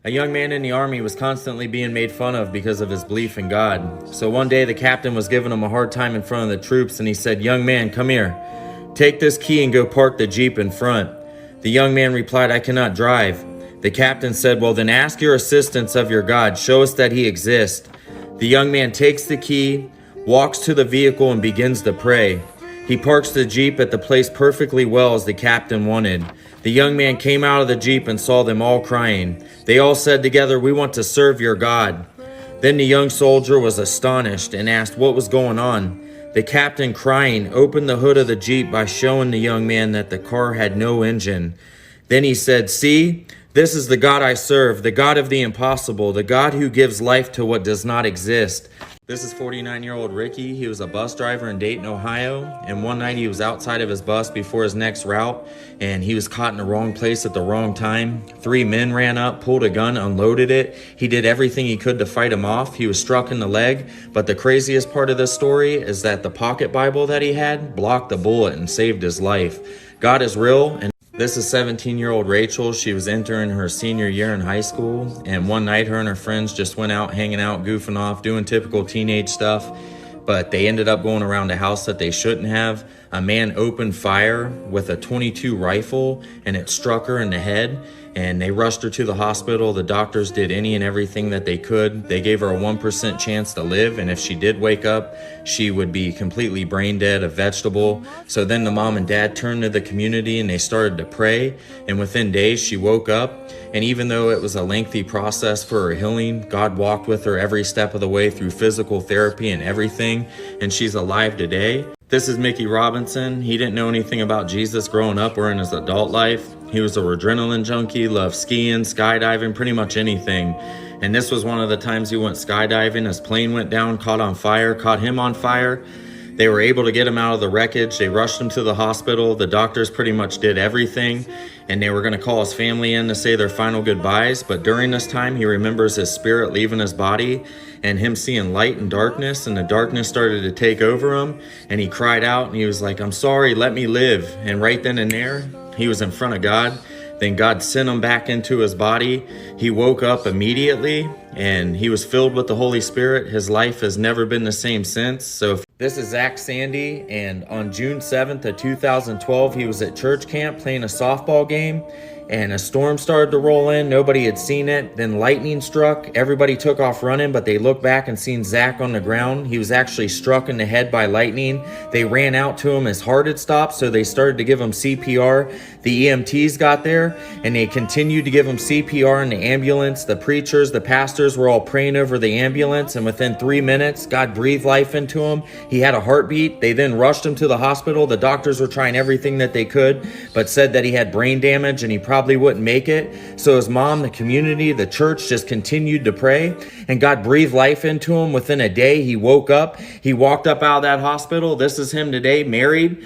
A young man in the army was constantly being made fun of because of his belief in God. So one day the captain was giving him a hard time in front of the troops, and he said, "Young man, come here. Take this key and go park the Jeep in front." The young man replied, "I cannot drive." The captain said, "Well, then ask your assistance of your God. Show us that he exists." The young man takes the key, walks to the vehicle, and begins to pray. He parks the Jeep at the place perfectly well as the captain wanted. The young man came out of the Jeep and saw them all crying. They all said together, "We want to serve your God." Then the young soldier was astonished and asked what was going on. The captain, crying, opened the hood of the Jeep by showing the young man that the car had no engine. Then he said, "See, this is the God I serve, the God of the impossible, the God who gives life to what does not exist." This is 49-year-old Ricky. He was a bus driver in Dayton, Ohio, and one night he was outside of his bus before his next route, and he was caught in the wrong place at the wrong time. 3 men ran up, pulled a gun, unloaded it. He did everything he could to fight him off. He was struck in the leg, but the craziest part of this story is that the pocket Bible that he had blocked the bullet and saved his life. God is real, and this is 17-year-old Rachel. She was entering her senior year in high school, and one night her and her friends just went out hanging out, goofing off, doing typical teenage stuff, but they ended up going around a house that they shouldn't have. A man opened fire with a .22 rifle, and it struck her in the head, and they rushed her to the hospital. The doctors did any and everything that they could. They gave her a 1% chance to live, and if she did wake up, she would be completely brain dead, a vegetable. So then the mom and dad turned to the community and they started to pray, and within days she woke up. And even though it was a lengthy process for her healing, God walked with her every step of the way through physical therapy and everything, and she's alive today. This is Mickey Robinson. He didn't know anything about Jesus growing up or in his adult life. He was an adrenaline junkie, loved skiing, skydiving, pretty much anything. And this was one of the times he went skydiving. His plane went down, caught him on fire. They were able to get him out of the wreckage. They rushed him to the hospital. The doctors pretty much did everything, and they were going to call his family in to say their final goodbyes. But during this time, he remembers his spirit leaving his body and him seeing light and darkness, and the darkness started to take over him, and he cried out and he was like, "I'm sorry, let me live." And right then and there, he was in front of God. Then God sent him back into his body. He woke up immediately and he was filled with the Holy Spirit. His life has never been the same since. So this is Zach Sandy, and on June 7th of 2012, he was at church camp playing a softball game, and a storm started to roll in. Nobody had seen it. Then lightning struck. Everybody took off running, but they looked back and seen Zach on the ground. He was actually struck in the head by lightning. They ran out to him. His heart had stopped, so they started to give him CPR. The EMTs got there, and they continued to give him CPR in the ambulance. The preachers, the pastors were all praying over the ambulance, and within 3 minutes, God breathed life into him. He had a heartbeat. They then rushed him to the hospital. The doctors were trying everything that they could, but said that he had brain damage and he probably wouldn't make it. So his mom, the community, the church just continued to pray, and God breathed life into him. Within a day, he woke up. He walked up out of that hospital. This is him today, married.